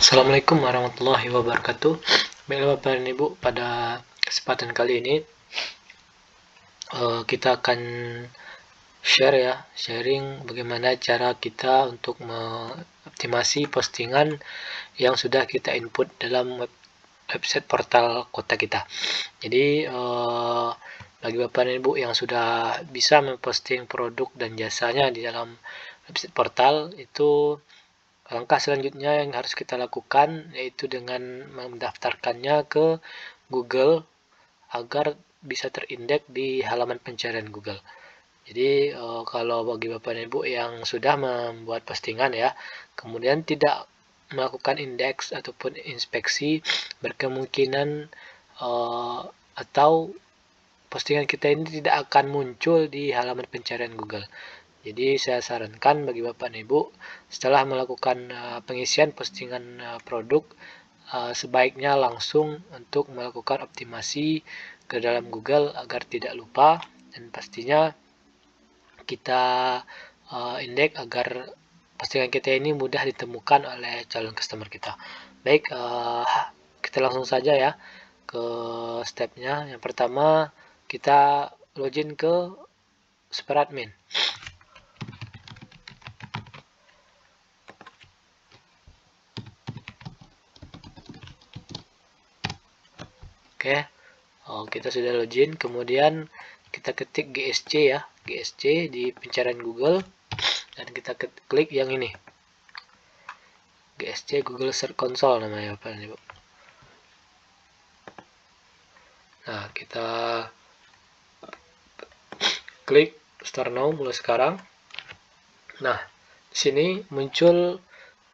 Assalamualaikum warahmatullahi wabarakatuh. Baiklah Bapak dan Ibu, pada kesempatan kali ini kita akan sharing bagaimana cara kita untuk mengoptimasi postingan yang sudah kita input dalam website portal kota kita. Jadi bagi Bapak dan Ibu yang sudah bisa memposting produk dan jasanya di dalam website portal, itu langkah selanjutnya yang harus kita lakukan yaitu dengan mendaftarkannya ke Google agar bisa terindeks di halaman pencarian Google. Jadi kalau bagi Bapak dan Ibu yang sudah membuat postingan ya, kemudian tidak melakukan indeks ataupun inspeksi, berkemungkinan atau postingan kita ini tidak akan muncul di halaman pencarian Google. Jadi saya sarankan bagi Bapak dan Ibu, setelah melakukan pengisian postingan produk, sebaiknya langsung untuk melakukan optimasi ke dalam Google agar tidak lupa, dan pastinya kita indeks agar postingan kita ini mudah ditemukan oleh calon customer kita. Baik, kita langsung saja ya ke stepnya. Yang pertama, kita login ke Super Admin. Oke, kita sudah login, kemudian kita ketik GSC ya, GSC di pencarian Google, dan kita klik yang ini, GSC Google Search Console namanya Bapak dan Ibu. Nah, kita klik Start Now mulai sekarang. Nah, di sini muncul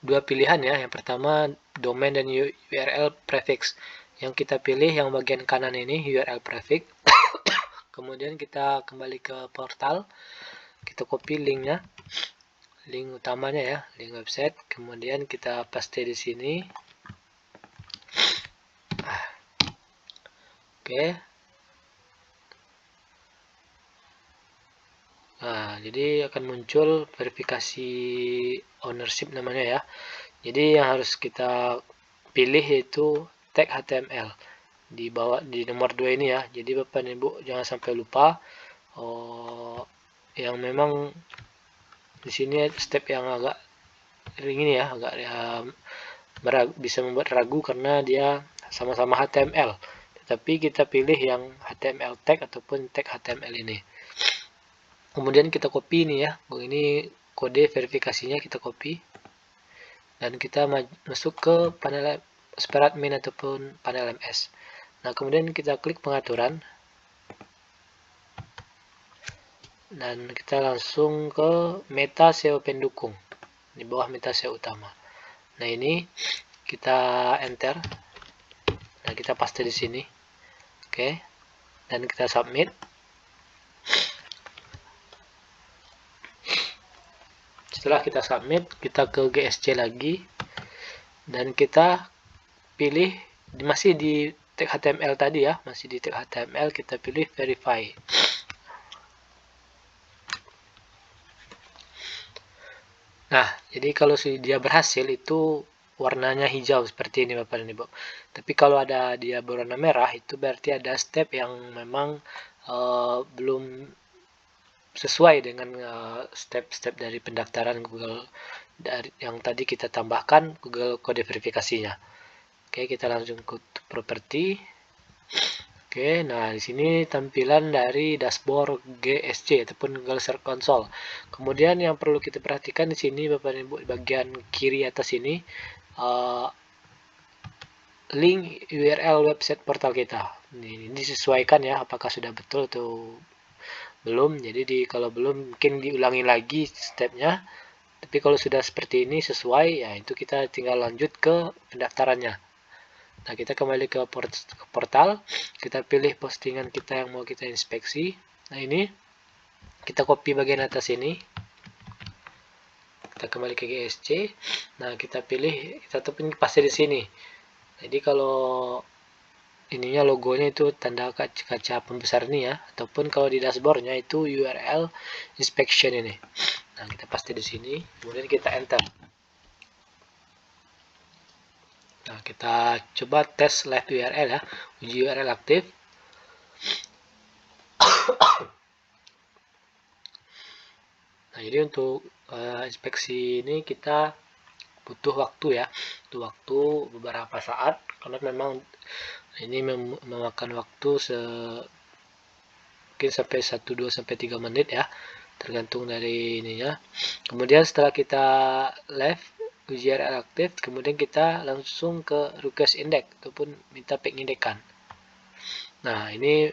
dua pilihan ya. Yang pertama domain dan URL prefix. Yang kita pilih yang bagian kanan ini URL prefix. Kemudian kita kembali ke portal, kita copy linknya, link utamanya ya, link website. Kemudian kita paste di sini. Oke. Nah, jadi akan muncul verifikasi ownership namanya ya. Jadi yang harus kita pilih yaitu tag HTML di bawah di nomor 2 ini ya. Jadi Bapak dan Ibu jangan sampai lupa yang memang di sini step yang agak ini ya, agak bisa membuat ragu karena dia sama-sama HTML. Tetapi kita pilih yang HTML tag ataupun tag HTML ini. Kemudian kita copy ini ya, ini kode verifikasinya kita copy, dan kita masuk ke panel Super Admin ataupun panel MS. Nah, kemudian kita klik pengaturan, dan kita langsung ke meta SEO pendukung di bawah meta SEO utama. Nah, ini kita enter, nah kita paste di sini, oke, dan kita submit. Setelah kita submit, kita ke GSC lagi, dan kita pilih masih di tag HTML tadi ya, masih di tag HTML, kita pilih verify. Nah, jadi kalau dia berhasil itu warnanya hijau seperti ini Bapak dan Ibu. Tapi kalau ada dia berwarna merah, itu berarti ada step yang memang belum sesuai dengan step-step dari pendaftaran Google yang tadi kita tambahkan Google kode verifikasinya. Oke, kita langsung ke properti. Oke, nah di sini tampilan dari dashboard GSC ataupun Google Search Console. Kemudian yang perlu kita perhatikan di sini Bapak dan Ibu, bagian kiri atas ini link URL website portal kita. Ini disesuaikan ya, apakah sudah betul atau belum. Jadi kalau belum mungkin diulangi lagi stepnya. Tapi kalau sudah seperti ini sesuai, ya itu kita tinggal lanjut ke pendaftarannya. Nah, kita kembali ke portal, kita pilih postingan kita yang mau kita inspeksi. Nah, ini kita copy bagian atas ini, kita kembali ke GSC. Nah, kita pilih, kita paste di sini. Jadi kalau ininya logonya itu tanda kaca pembesar ini ya, ataupun kalau di dashboardnya itu URL inspection ini. Nah, kita paste di sini, kemudian kita enter. Nah, kita coba tes live URL ya, uji URL aktif. Nah, jadi untuk inspeksi ini kita butuh waktu ya, butuh waktu beberapa saat karena memang ini memakan waktu mungkin sampai 1, 2, sampai 3 menit ya, tergantung dari ininya. Kemudian setelah kita live uji URL aktif, kemudian kita langsung ke request index ataupun minta pengindekan. Nah, ini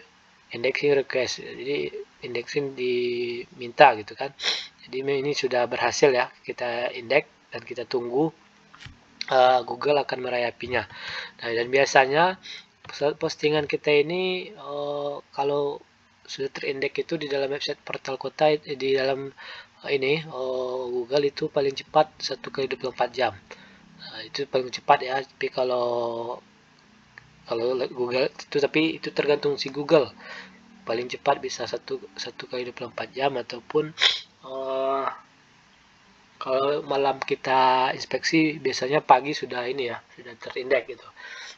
indexing request, jadi indexing diminta gitu kan. Jadi ini sudah berhasil ya, kita indeks dan kita tunggu Google akan merayapinya. Nah, dan biasanya postingan kita ini kalau sudah terindeks itu di dalam website portal kota, di dalam ini Google itu paling cepat 1 kali 24 jam. Nah, itu paling cepat ya. Tapi kalau Google itu, tapi itu tergantung si Google. Paling cepat bisa 1 kali 24 jam, ataupun kalau malam kita inspeksi biasanya pagi sudah ini ya, sudah terindeks gitu.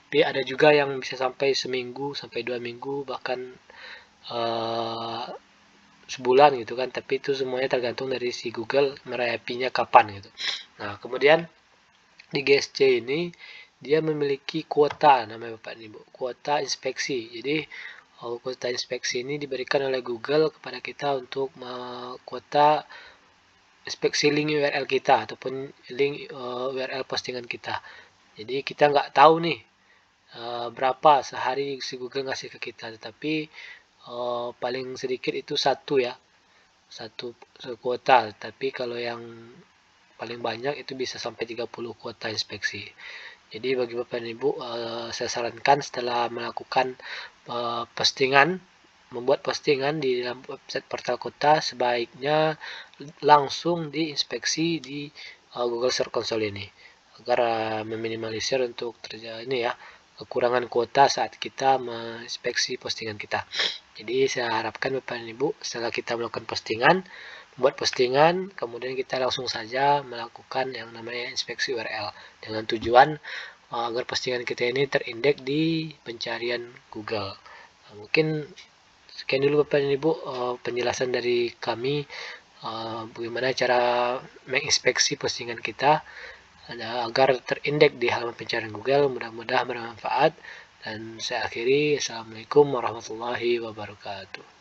Tapi ada juga yang bisa sampai seminggu sampai 2 minggu, bahkan sebulan gitu kan. Tapi itu semuanya tergantung dari si Google merayapinya kapan gitu. Nah, kemudian di GSC ini dia memiliki kuota, namanya Bapak Ibu, kuota inspeksi. Jadi kuota inspeksi ini diberikan oleh Google kepada kita untuk kuota inspeksi link URL kita ataupun link URL postingan kita. Jadi kita nggak tahu nih berapa sehari si Google ngasih ke kita, tetapi paling sedikit itu satu ya, satu kuota. Tapi kalau yang paling banyak itu bisa sampai 30 kuota inspeksi. Jadi bagi Bapak dan Ibu, saya sarankan setelah melakukan postingan, membuat postingan di dalam website portal kota, sebaiknya langsung diinspeksi di Google Search Console ini, agar meminimalisir untuk terjadi ini ya, kekurangan kuota saat kita menginspeksi postingan kita. Jadi saya harapkan Bapak dan Ibu, setelah kita melakukan postingan, buat postingan, kemudian kita langsung saja melakukan yang namanya inspeksi URL dengan tujuan agar postingan kita ini terindeks di pencarian Google. Nah, mungkin sekian dulu Bapak dan Ibu penjelasan dari kami bagaimana cara menginspeksi postingan kita agar terindeks di halaman pencarian Google. Mudah-mudahan bermanfaat, dan saya akhiri. Assalamualaikum warahmatullahi wabarakatuh.